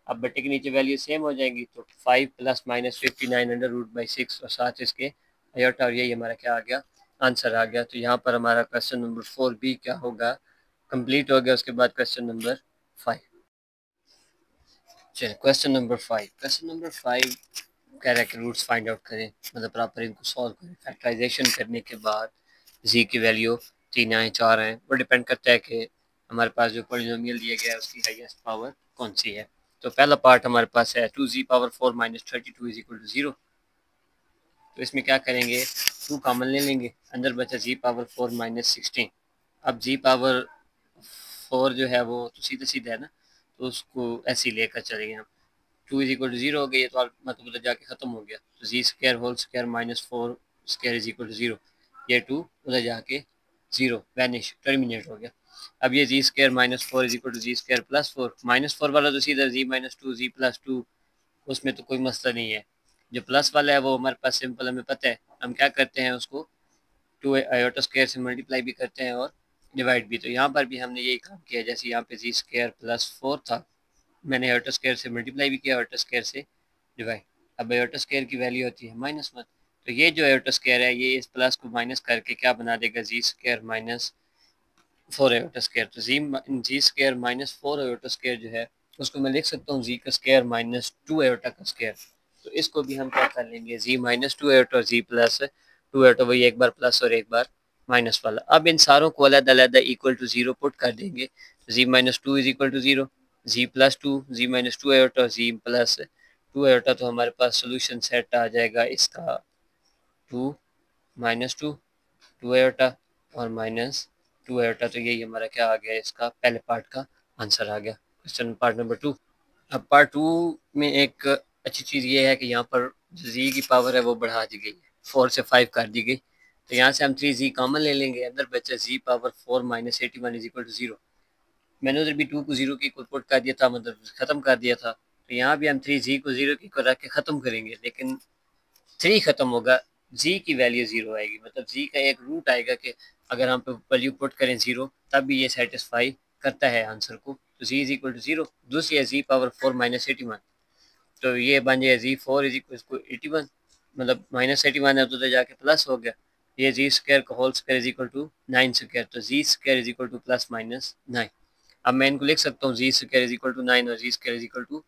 A: अब बट्टे के नीचे वैल्यू सेम हो जाएंगी, तो 5 प्लस -59 अंडर रूट बाई 6 और साथ इसके आयोटा, और यही हमारा क्या आ गया, आंसर आ गया। तो यहाँ पर हमारा क्वेश्चन नंबर 4 भी क्या होगा, कंप्लीट हो गया। उसके बाद क्वेश्चन नंबर 5। चलिए क्वेश्चन नंबर 5, क्वेश्चन नंबर 5 कह रहा है कि रूट्स फाइंड आउट करें, मतलब प्रॉपर इनको सॉल्व करें। फैक्टराइजेशन करने के बाद जी की वैल्यू 3 आए 4 आए, वो डिपेंड करता है कि हमारे पास जो पॉलिनोमियल दिया गया है उसकी हाईएस्ट पावर कौन सी है। तो पहला पार्ट हमारे पास है 2z⁴ - 32 इज इक्वल टू 0। तो इसमें क्या करेंगे, 2 कॉमन ले लेंगे, अंदर बचा z⁴ - 16। अब z⁴ जो है वो तो सीधा सीधा है ना, तो उसको ऐसे ही लेकर चलेंगे हम। 2 इज इक्वल टू 0 हो गई है तो मतलब उधर जाके ख़त्म हो गया, तो z square whole square -4 square is equal to 0। ये 2 उधर जाके 0 वैनिश टर्मिनेट हो गया। अब ये z square -4 is equal to z square +4, -4 वाला तो सीधा z-2 z+2, उसमें तो कोई मसला नहीं है। जो प्लस वाला है वो हमारे पास सिंपल हमें पता है, हम क्या करते हैं उसको 2 आयोटा स्क्वायर से मल्टीप्लाई भी करते हैं और डिवाइड भी। तो यहाँ पर भी हमने यही काम किया, जैसे यहाँ पे जी स्क्वायर +4 था, मैंने आयोटा स्क्वायर से मल्टीप्लाई भी किया, आयोटा स्क्वायर से डिवाइड। अब आयोटा स्क्वायर की वैल्यू होती है -1, तो ये जो आयोटा स्क्वायर है ये इस प्लस को माइनस करके क्या बना देगा, जी स्क्वायर -4 आयोटा स्क्वायर। तो जी स्क्वायर -4 आयोटा स्क्वायर जो है उसको मैं लिख सकता हूँ जी का स्क्वायर -2 आयोटा का स्क्वायर। तो इसको भी हम क्या कर लेंगे, जी -2 आयोटा और जी +2 आयोटा, वही एक बार प्लस और एक बार माइनस वाला। अब इन सारों को अलग अलग इक्वल टू 0 पुट कर देंगे, जी -2 इज इक्वल टू 0, जी+2, जी-2 आयोटा और जी+2 आयोटा। तो हमारे पास सोल्यूशन सेट आ जाएगा इसका 2 माइनस टू, 2 आयोटा और माइनस 2 आयोटा। तो यही हमारा क्या आ गया, इसका पहले पार्ट का आंसर आ गया। Question part number 2। अब पार्ट 2 में एक अच्छी चीज़ ये है कि यहाँ पर जो जी की पावर है वो बढ़ा दी गई है, 4 से 5 कर दी गई। तो यहाँ से हम 3 जी कॉमन ले लेंगे, अंदर बचा z power 4 minus 81 is equal to 0। मैंने उधर भी 2 को 0 की इक्वल पुट कर दिया था, मतलब ख़त्म कर दिया था। तो यहाँ भी हम 3 जी को 0 की इक्वल रख के ख़त्म करेंगे, लेकिन 3 ख़त्म होगा, जी की वैल्यू 0 आएगी। मतलब जी का एक रूट आएगा कि अगर हम वैल्यू पुट करें 0 तब भी ये सेटिस्फाई करता है आंसर को। तो जी इज इक्वल टू 0। दूसरी है जी पावर 4 माइनस 81, तो ये बन जाएगा जी 4 इज इक्वल टू 81, मतलब माइनस 81 है तो जाके प्लस हो गया। ये जी स्क्वायर का whole square is equal to 9 square, तो z square is equal to plus minus 9। अब मैं इनको लिख सकता हूँ z square is equal to 9 और z square is equal to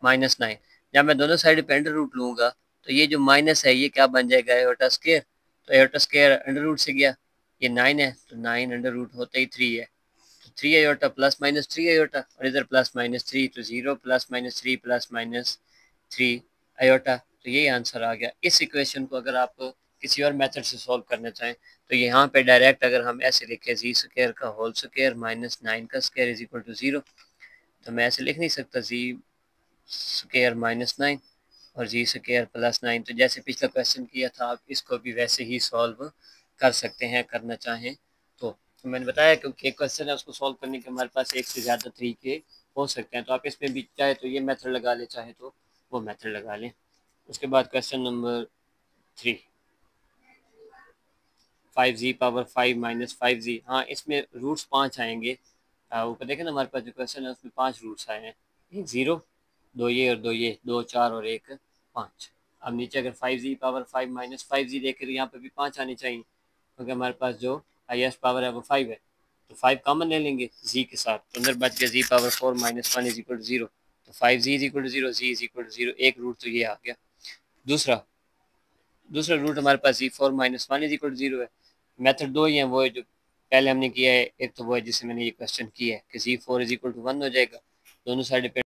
A: minus 9। जब मैं दोनों साइड पे अंडर रूट लूँगा तो ये जो माइनस है ये क्या बन जाएगा, एयोटा स्क्वायर। तो एयोटा स्क्वायर अंडर रूट से गया, ये 9 है तो 9 अंडर रूट होता ही 3 है, तो 3 आयोटा प्लस माइनस 3 आयोटा, और इधर प्लस माइनस 3, तो 0 plus minus 3 plus minus 3 iota. तो यही आंसर आ गया। इस इक्वेशन को अगर आप किसी और मेथड से सॉल्व करना चाहें तो यहाँ पे डायरेक्ट अगर हम ऐसे लिखें जी स्क्वायर का होल स्क्वायर माइनस 9 का स्क्वायर इज इक्वल टू 0, तो मैं ऐसे लिख नहीं सकता जी स्क्वायर माइनस 9 और जी स्क्वायर प्लस 9। तो जैसे पिछला क्वेश्चन किया था आप इसको भी वैसे ही सॉल्व कर सकते हैं, करना चाहें तो। मैंने बताया क्योंकि एक क्वेश्चन है उसको सॉल्व करने के हमारे पास एक से ज़्यादा तरीके हो सकते हैं, तो आप इसमें भी चाहे तो ये मेथड लगा लें, चाहे तो वो मेथड लगा लें। उसके बाद question number 3, 5g power 5 minus 5g। हाँ, इसमें रूट्स 5 आएंगे। ऊपर देखें ना हमारे पास जो क्वेश्चन है उसमें 5 रूट्स आए हैं, एक 0, 2 ये और 2 ये, 2 4 और एक 5। अब नीचे अगर 5g पावर 5 माइनस 5g देखें तो यहाँ पे भी 5 आने चाहिए, क्योंकि हमारे पास जो हाईएस्ट पावर है वो 5 है। तो 5 कॉमन ले लेंगे जी के साथ, तो अंदर बच गया z power 4 minus 1 is equal to 0। तो 5g is equal to 0, z is equal to 0, एक रूट तो ये आ गया। दूसरा दूसरा रूट हमारे पास जी 4 माइनस 1 इज इक्वल टू 0 है। मेथड दो ही हैं, वो है जो पहले हमने किया है, एक तो वो है जिससे मैंने ये क्वेश्चन किया है कि जी 4 इज इक्वल टू 1 हो जाएगा, दोनों साइड पे